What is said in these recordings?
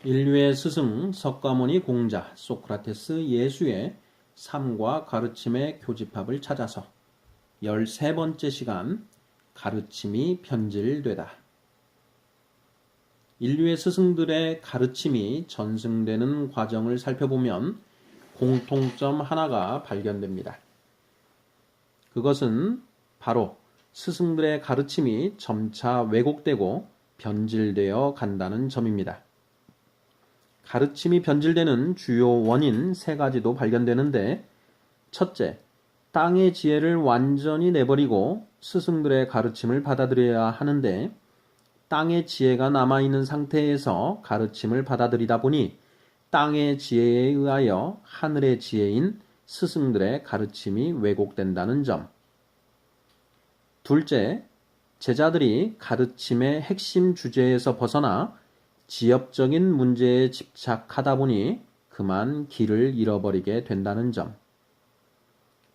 인류의 스승 석가모니 공자 소크라테스 예수의 삶과 가르침의 교집합을 찾아서 13번째 시간 가르침이 변질되다. 인류의 스승들의 가르침이 전승되는 과정을 살펴보면 공통점 하나가 발견됩니다. 그것은 바로 스승들의 가르침이 점차 왜곡되고 변질되어 간다는 점입니다. 가르침이 변질되는 주요 원인 3가지도 발견되는데, 첫째, 땅의 지혜를 완전히 내버리고 스승들의 가르침을 받아들여야 하는데, 땅의 지혜가 남아있는 상태에서 가르침을 받아들이다 보니 땅의 지혜에 의하여 하늘의 지혜인 스승들의 가르침이 왜곡된다는 점. 둘째, 제자들이 가르침의 핵심 주제에서 벗어나 지엽적인 문제에 집착하다 보니 그만 길을 잃어버리게 된다는 점.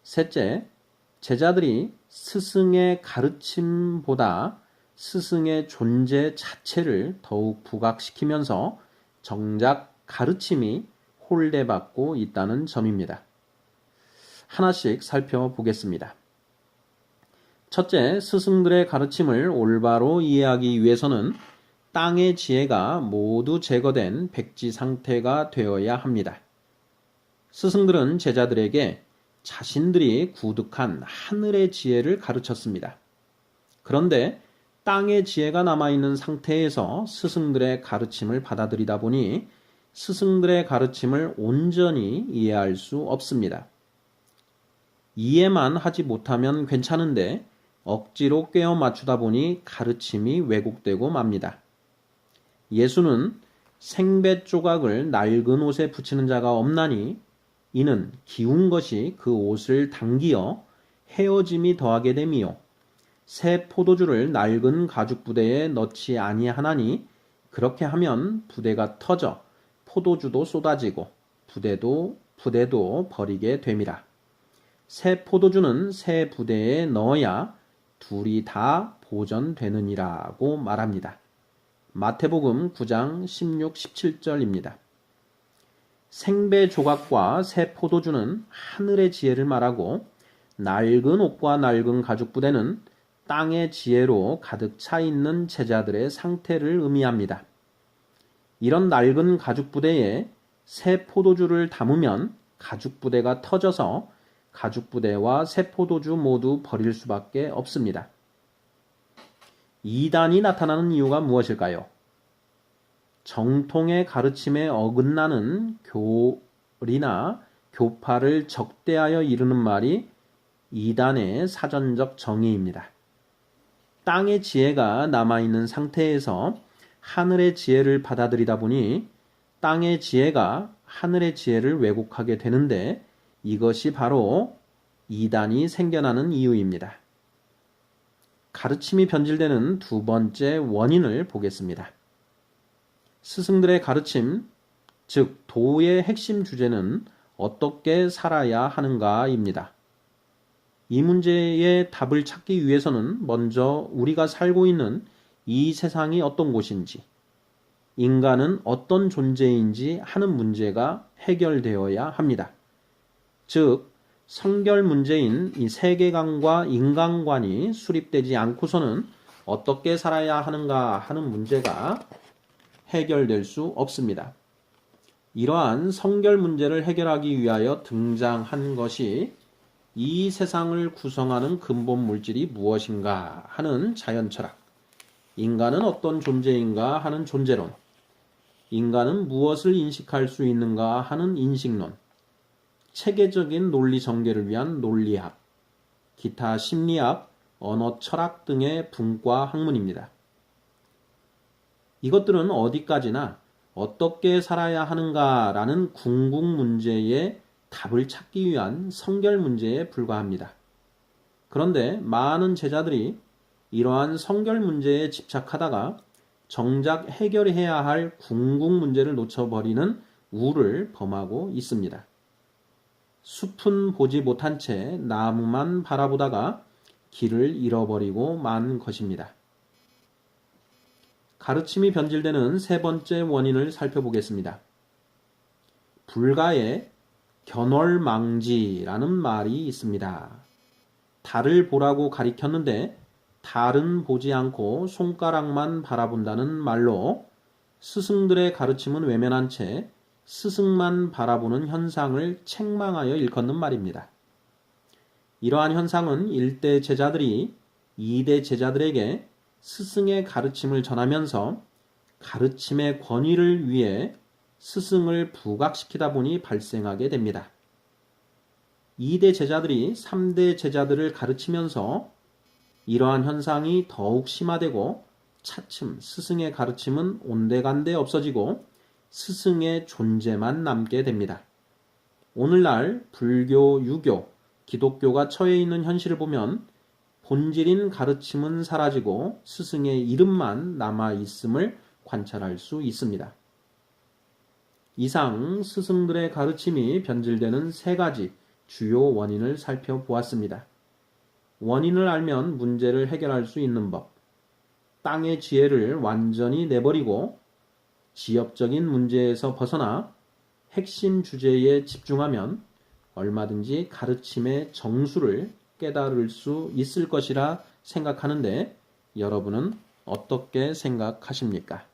셋째, 제자들이 스승의 가르침보다 스승의 존재 자체를 더욱 부각시키면서 정작 가르침이 홀대받고 있다는 점입니다. 하나씩 살펴보겠습니다. 첫째, 스승들의 가르침을 올바로 이해하기 위해서는 땅의 지혜가 모두 제거된 백지 상태가 되어야 합니다. 스승들은 제자들에게 자신들이 구득한 하늘의 지혜를 가르쳤습니다. 그런데 땅의 지혜가 남아있는 상태에서 스승들의 가르침을 받아들이다 보니 스승들의 가르침을 온전히 이해할 수 없습니다. 이해만 하지 못하면 괜찮은데 억지로 꿰어 맞추다 보니 가르침이 왜곡되고 맙니다. 예수는 생배 조각을 낡은 옷에 붙이는 자가 없나니 이는 기운 것이 그 옷을 당기어 헤어짐이 더하게 됨이요 새 포도주를 낡은 가죽 부대에 넣지 아니하나니 그렇게 하면 부대가 터져 포도주도 쏟아지고 부대도 버리게 됨이라. 새 포도주는 새 부대에 넣어야 둘이 다 보전되느니라고 말합니다. 마태복음 9장 16, 17절입니다. 생배 조각과 새 포도주는 하늘의 지혜를 말하고 낡은 옷과 낡은 가죽 부대는 땅의 지혜로 가득 차 있는 제자들의 상태를 의미합니다. 이런 낡은 가죽 부대에 새 포도주를 담으면 가죽 부대가 터져서 가죽 부대와 새 포도주 모두 버릴 수밖에 없습니다. 이단이 나타나는 이유가 무엇일까요? 정통의 가르침에 어긋나는 교리나 교파를 적대하여 이르는 말이 이단의 사전적 정의입니다. 땅의 지혜가 남아있는 상태에서 하늘의 지혜를 받아들이다 보니 땅의 지혜가 하늘의 지혜를 왜곡하게 되는데 이것이 바로 이단이 생겨나는 이유입니다. 가르침이 변질되는 2번째 원인을 보겠습니다. 스승들의 가르침, 즉 도의 핵심 주제는 어떻게 살아야 하는가입니다. 이 문제의 답을 찾기 위해서는 먼저 우리가 살고 있는 이 세상이 어떤 곳인지, 인간은 어떤 존재인지 하는 문제가 해결되어야 합니다. 즉, 성결 문제인 이 세계관과 인간관이 수립되지 않고서는 어떻게 살아야 하는가 하는 문제가 해결될 수 없습니다. 이러한 성결 문제를 해결하기 위하여 등장한 것이 이 세상을 구성하는 근본 물질이 무엇인가 하는 자연철학, 인간은 어떤 존재인가 하는 존재론, 인간은 무엇을 인식할 수 있는가 하는 인식론, 체계적인 논리 전개를 위한 논리학, 기타 심리학, 언어 철학 등의 분과 학문입니다. 이것들은 어디까지나 어떻게 살아야 하는가라는 궁극 문제의 답을 찾기 위한 성결 문제에 불과합니다. 그런데 많은 제자들이 이러한 성결 문제에 집착하다가 정작 해결해야 할 궁극 문제를 놓쳐버리는 우를 범하고 있습니다. 숲은 보지 못한 채 나무만 바라보다가 길을 잃어버리고 만 것입니다. 가르침이 변질되는 세 번째 원인을 살펴보겠습니다. 불가에 견월망지라는 말이 있습니다. 달을 보라고 가리켰는데 달은 보지 않고 손가락만 바라본다는 말로 스승들의 가르침은 외면한 채 스승만 바라보는 현상을 책망하여 일컫는 말입니다. 이러한 현상은 1대 제자들이 2대 제자들에게 스승의 가르침을 전하면서 가르침의 권위를 위해 스승을 부각시키다 보니 발생하게 됩니다. 2대 제자들이 3대 제자들을 가르치면서 이러한 현상이 더욱 심화되고 차츰 스승의 가르침은 온데간데 없어지고 스승의 존재만 남게 됩니다. 오늘날 불교, 유교, 기독교가 처해 있는 현실을 보면 본질인 가르침은 사라지고 스승의 이름만 남아 있음을 관찰할 수 있습니다. 이상 스승들의 가르침이 변질되는 세 가지 주요 원인을 살펴보았습니다. 원인을 알면 문제를 해결할 수 있는 법, 땅의 지혜를 완전히 내버리고 지엽적인 문제에서 벗어나 핵심 주제에 집중하면 얼마든지 가르침의 정수를 깨달을 수 있을 것이라 생각하는데 여러분은 어떻게 생각하십니까?